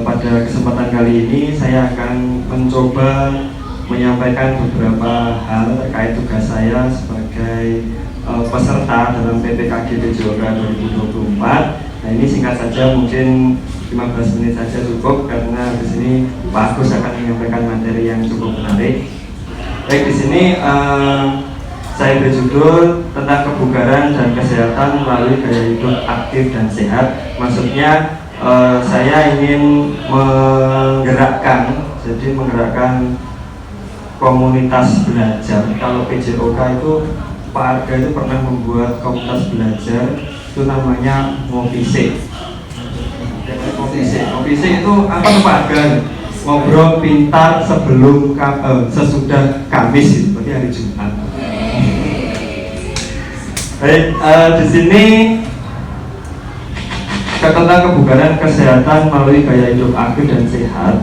pada kesempatan kali ini saya akan mencoba menyampaikan beberapa hal terkait tugas saya sebagai peserta dalam PPKG PJOK 2024. Nah, ini singkat saja, mungkin 15 menit saja cukup karena di sini Pak Agus akan menyampaikan materi yang cukup menarik. Baik, di sini saya berjudul tentang kebugaran dan kesehatan melalui gaya hidup aktif dan sehat. Maksudnya saya ingin menggerakkan komunitas belajar. Kalau PJOK itu Pak Arga itu pernah membuat komunitas belajar, itu namanya Ngopisik. Ngopisik itu apa tuh Pak Arga? Ngobrol pintar sebelum sesudah Kamis, berarti hari Jumat. Baik, di sini tentang kebugaran kesehatan melalui gaya hidup aktif dan sehat.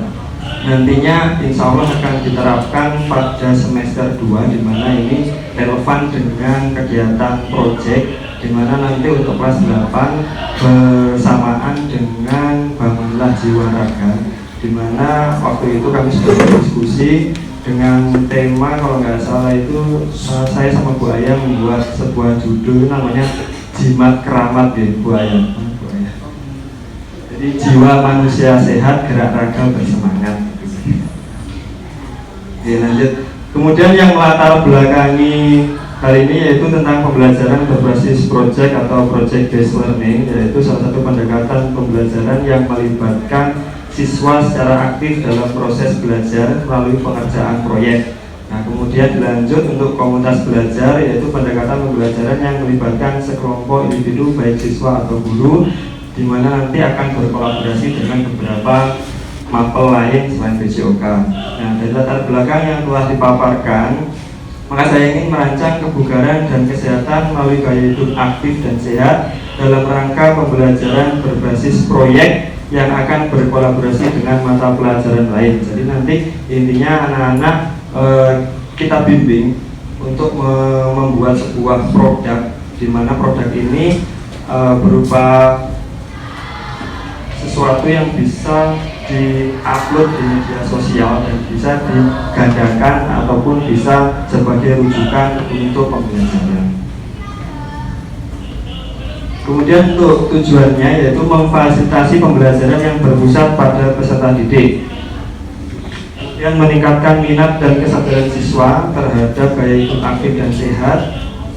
Nantinya insya Allah akan diterapkan pada semester 2, di mana ini relevan dengan kegiatan proyek, di mana nanti untuk kelas 8 bersamaan dengan Bangunlah Jiwa Raga, di mana waktu itu kami sudah berdiskusi dengan tema, kalau nggak salah itu saya sama Bu Aya membuat sebuah judul namanya Jimat Keramat ya Bu Aya. Jadi jiwa manusia sehat, gerak raga bersemangat. Oke, lanjut. Kemudian yang melatar belakangi hal ini yaitu tentang pembelajaran berbasis project atau project based learning, yaitu salah satu pendekatan pembelajaran yang melibatkan siswa secara aktif dalam proses belajar melalui pengerjaan proyek. Nah, kemudian dilanjut untuk komunitas belajar, yaitu pendekatan pembelajaran yang melibatkan sekelompok individu baik siswa atau guru, di mana nanti akan berkolaborasi dengan beberapa mapel lain selain PJOK. Nah, dari latar belakang yang telah dipaparkan, maka saya ingin merancang kebugaran dan kesehatan melalui gaya hidup aktif dan sehat dalam rangka pembelajaran berbasis proyek yang akan berkolaborasi dengan mata pelajaran lain. Jadi nanti intinya anak-anak kita bimbing untuk membuat sebuah produk, di mana produk ini berupa sesuatu yang bisa di-upload di media sosial dan bisa digandakan ataupun bisa sebagai rujukan untuk pembelajaran. Kemudian untuk tujuannya yaitu memfasilitasi pembelajaran yang berpusat pada peserta didik, yang meningkatkan minat dan kesadaran siswa terhadap gaya hidup aktif dan sehat,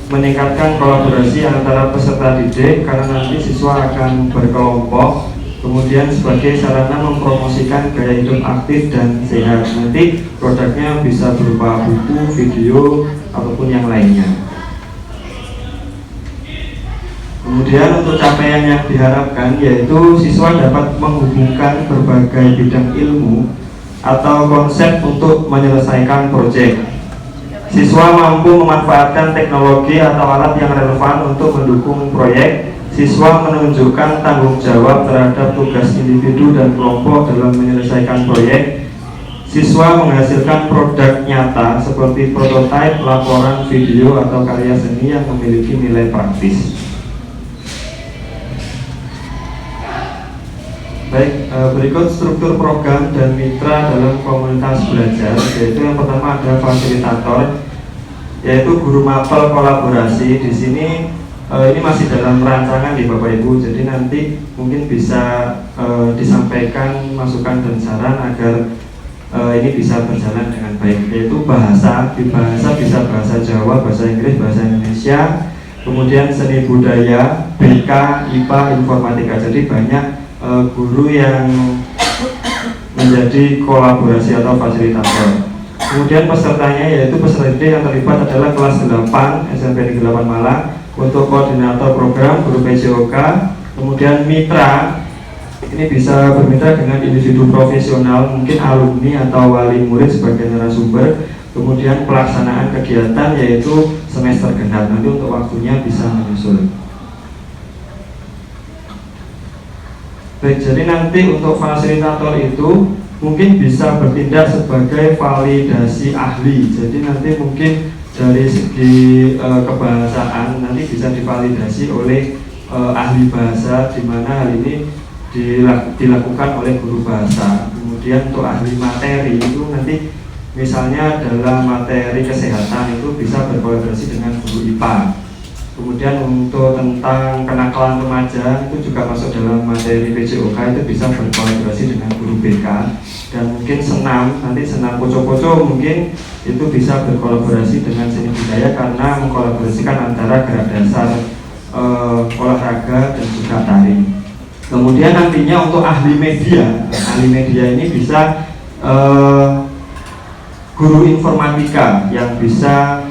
meningkatkan kolaborasi antara peserta didik karena nanti siswa akan berkelompok, kemudian sebagai sarana mempromosikan gaya hidup aktif dan sehat. Nanti produknya bisa berupa buku, video, ataupun yang lainnya. Kemudian untuk capaian yang diharapkan yaitu siswa dapat menghubungkan berbagai bidang ilmu atau konsep untuk menyelesaikan proyek. Siswa mampu memanfaatkan teknologi atau alat yang relevan untuk mendukung proyek. Siswa menunjukkan tanggung jawab terhadap tugas individu dan kelompok dalam menyelesaikan proyek. Siswa menghasilkan produk nyata seperti prototipe, laporan, video, atau karya seni yang memiliki nilai praktis. Baik, berikut struktur program dan mitra dalam komunitas belajar, yaitu yang pertama ada fasilitator, yaitu guru mapel kolaborasi. Di sini ini masih dalam perancangan di Bapak Ibu, jadi nanti mungkin bisa disampaikan masukan dan saran agar ini bisa berjalan dengan baik. Yaitu bahasa, di bahasa bisa bahasa Jawa, bahasa Inggris, bahasa Indonesia, kemudian seni budaya, BK, IPA, informatika. Jadi banyak guru yang menjadi kolaborasi atau fasilitator. Kemudian pesertanya yaitu peserta didik yang terlibat adalah kelas 8 SMP Negeri 8 Malang untuk koordinator program guru PJOK. Kemudian mitra ini bisa bermitra dengan individu profesional, mungkin alumni atau wali murid sebagai narasumber. Kemudian pelaksanaan kegiatan yaitu semester genap, nanti untuk waktunya bisa menyusul. Baik, jadi nanti untuk fasilitator itu mungkin bisa bertindak sebagai validasi ahli. Jadi nanti mungkin dari segi kebahasaan nanti bisa divalidasi oleh ahli bahasa, di mana hal ini dilakukan oleh guru bahasa. Kemudian untuk ahli materi itu nanti misalnya dalam materi kesehatan itu bisa berkolaborasi dengan guru IPA. Kemudian untuk tentang kenakalan remaja itu juga masuk dalam materi PJOK, itu bisa berkolaborasi dengan guru BK. Dan mungkin senam, nanti senam poco-poco mungkin itu bisa berkolaborasi dengan seni budaya karena mengkolaborasikan antara gerak dasar olahraga dan juga tari. Kemudian nantinya untuk ahli media ini bisa guru informatika yang bisa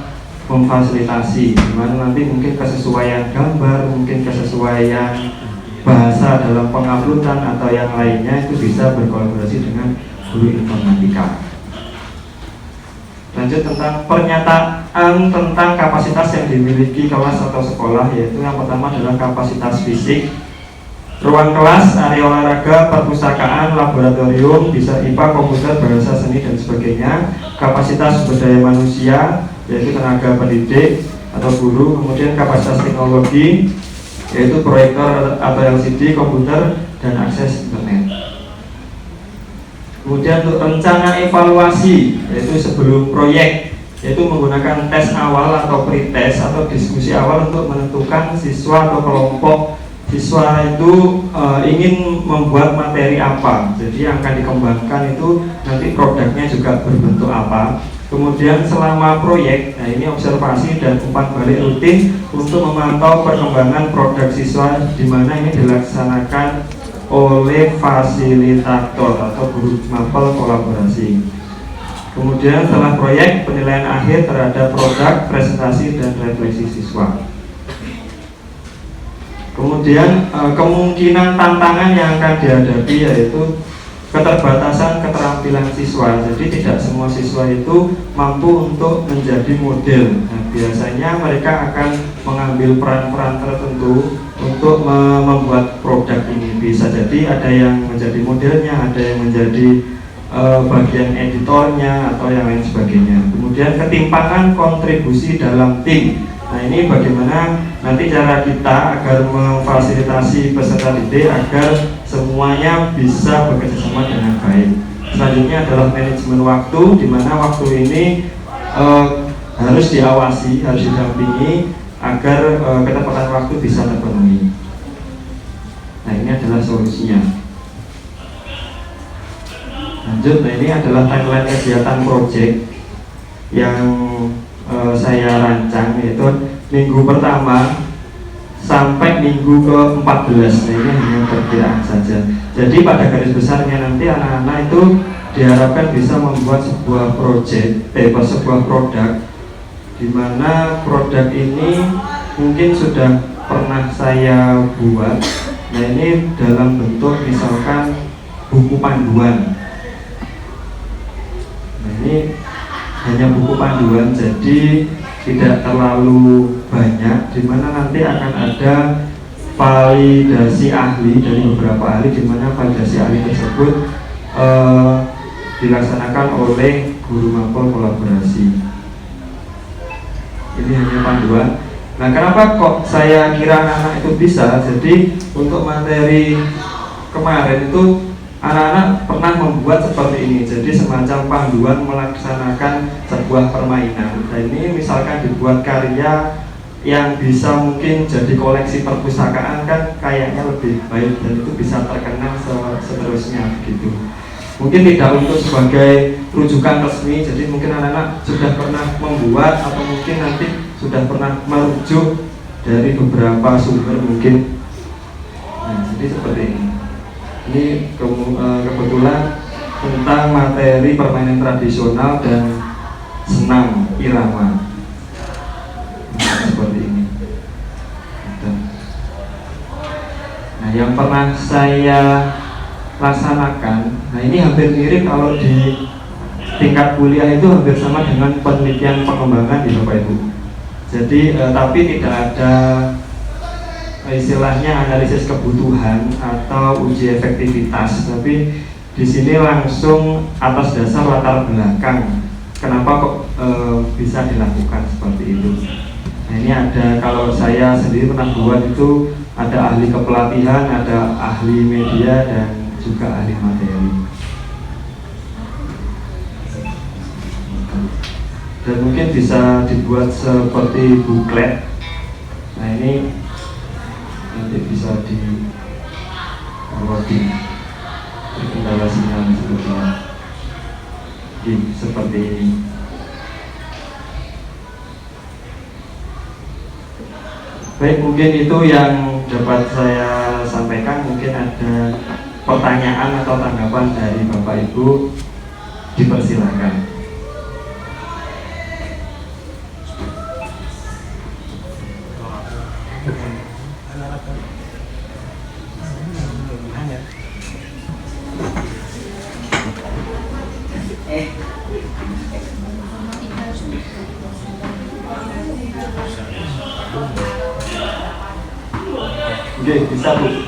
memfasilitasi, dimana nanti mungkin kesesuaian gambar, mungkin kesesuaian bahasa dalam penguploadan atau yang lainnya itu bisa berkolaborasi dengan guru informatika. Lanjut tentang pernyataan tentang kapasitas yang dimiliki kelas atau sekolah, yaitu yang pertama adalah kapasitas fisik, ruang kelas, area olahraga, perpustakaan, laboratorium, bisa IPA, komputer, bahasa, seni, dan sebagainya. Kapasitas sumber daya manusia, yaitu tenaga pendidik atau guru. Kemudian kapasitas teknologi, yaitu proyektor atau LCD, komputer, dan akses internet. Kemudian untuk rencana evaluasi, yaitu sebelum proyek, yaitu menggunakan tes awal atau pre-test atau diskusi awal untuk menentukan siswa atau kelompok siswa itu ingin membuat materi apa. Jadi yang akan dikembangkan itu nanti produknya juga berbentuk apa. Kemudian selama proyek, nah ini observasi dan umpan balik rutin untuk memantau perkembangan produk siswa, di mana ini dilaksanakan oleh fasilitator atau guru mapel kolaborasi. Kemudian setelah proyek, penilaian akhir terhadap produk, presentasi, dan refleksi siswa. Kemudian kemungkinan tantangan yang akan dihadapi yaitu keterbatasan keterampilan siswa. Jadi tidak semua siswa itu mampu untuk menjadi model. Nah, biasanya mereka akan mengambil peran-peran tertentu untuk membuat produk ini. Bisa jadi ada yang menjadi modelnya, ada yang menjadi bagian editornya atau yang lain sebagainya. Kemudian ketimpangan kontribusi dalam tim. Nah, ini bagaimana nanti cara kita agar memfasilitasi peserta didik agar semuanya bisa bekerja sama dengan baik. Selanjutnya adalah manajemen waktu, di mana waktu ini harus diawasi, harus didampingi agar ketepatan waktu bisa terpenuhi. Nah, ini adalah solusinya. Lanjut, nah ini adalah timeline kegiatan project yang saya rancang, yaitu minggu pertama sampai minggu ke-14. Nah, ini hanya perkiraan saja. Jadi pada garis besarnya nanti anak-anak itu diharapkan bisa membuat sebuah sebuah produk, di mana produk ini mungkin sudah pernah saya buat. Nah, ini dalam bentuk misalkan buku panduan. Nah, ini hanya buku panduan, jadi tidak terlalu banyak, di mana nanti akan ada validasi ahli dari beberapa ahli, di mana validasi ahli tersebut dilaksanakan oleh guru mapel kolaborasi. Ini hanya panduan. Nah, kenapa kok saya kira anak-anak itu bisa? Jadi untuk materi kemarin itu anak-anak pernah membuat seperti ini, jadi semacam panduan melaksanakan sebuah permainan. Dan ini misalkan dibuat karya yang bisa mungkin jadi koleksi perpustakaan, kan kayaknya lebih baik dan itu bisa terkenal seterusnya gitu. Mungkin tidak untuk sebagai rujukan resmi, jadi mungkin anak-anak sudah pernah membuat atau mungkin nanti sudah pernah merujuk dari beberapa sumber mungkin. Nah, jadi seperti ini. Ini kebetulan tentang materi permainan tradisional dan senam irama. Nah, seperti ini. Nah, yang pernah saya laksanakan, nah ini hampir mirip kalau di tingkat kuliah itu hampir sama dengan penelitian pengembangan di Bapak Ibu. Jadi tapi tidak ada istilahnya analisis kebutuhan atau uji efektivitas, tapi di sini langsung atas dasar latar belakang kenapa kok bisa dilakukan seperti itu. Nah, ini ada, kalau saya sendiri pernah buat itu ada ahli kepelatihan, ada ahli media, dan juga ahli materi. Dan mungkin bisa dibuat seperti buklet. Nah ini nanti bisa di kendala sinyal seperti ini. Baik, mungkin itu yang dapat saya sampaikan. Mungkin ada pertanyaan atau tanggapan dari Bapak Ibu, dipersilakan. Oke,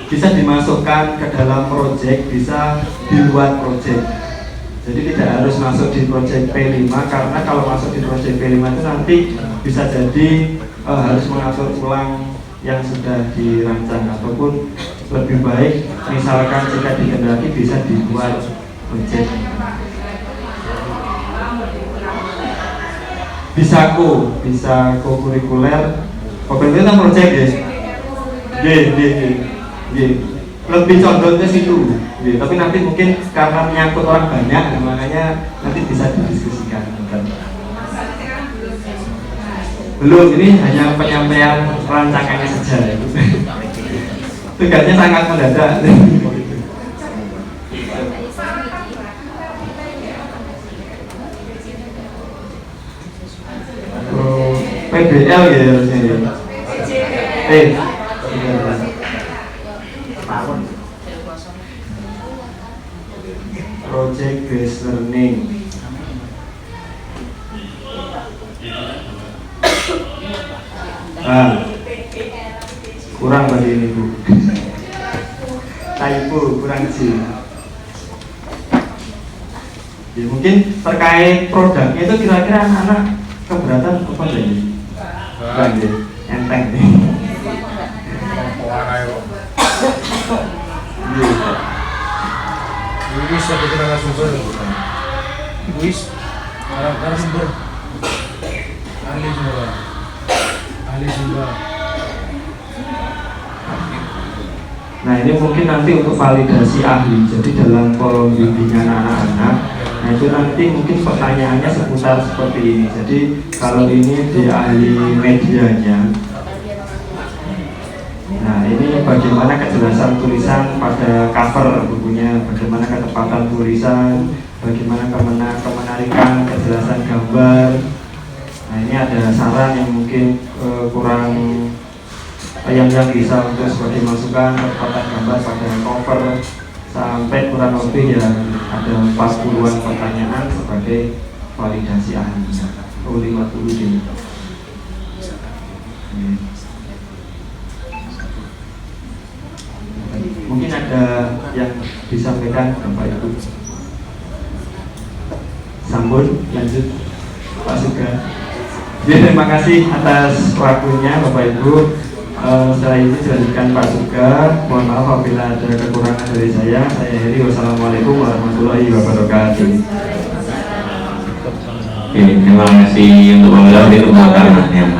bisa dimasukkan ke dalam proyek, bisa di luar proyek. Jadi tidak harus masuk di proyek P5, karena kalau masuk di proyek P5 itu nanti bisa jadi harus mengatur ulang yang sudah dirancang, ataupun lebih baik misalkan jika dikehendaki bisa di luar proyek. Bisa kurikuler. Pokoknya itu proyek ya. Lebih condong ke situ. Tapi nanti mungkin karena menyangkut orang banyak, makanya nanti bisa didiskusikan. Belum, ini hanya penyampaian rancangannya saja. Tugasnya sangat mendadak. PBL ya harusnya. Project based learning. Kurang bagi ini Bu. Typo, kurang sih. Ya, mungkin terkait produknya itu kira-kira anak-anak keberatan apa lagi? Bukan deh, enteng nih. Wis ada narasumber. Wis narasumber. Ahli sumber. Nah ini mungkin nanti untuk validasi ahli. Jadi dalam pembimbingan anak-anak, nah itu nanti mungkin pertanyaannya seputar seperti ini. Jadi kalau ini di ahli medianya, nah ini bagaimana kejelasan tulisan pada cover bukunya, bagaimana ketepatan tulisan, bagaimana kemenarikan, kejelasan gambar. Nah ini ada saran yang mungkin kurang, yang bisa untuk sebagai masukan ketepatan gambar pada cover, sampai kurang lebih ya ada 40-an pertanyaan sebagai validasi ahli. 50 deh. Mungkin ada yang disampaikan Bapak Ibu. Sambut, lanjut Pak Sugeng. Terima kasih atas waktunya Bapak Ibu. Setelah ini dilanjutkan Pak Sugeng. Mohon maaf apabila ada kekurangan dari saya. Saya Heri. Wassalamualaikum warahmatullahi wabarakatuh. Terima kasih untuk pembicaraan yang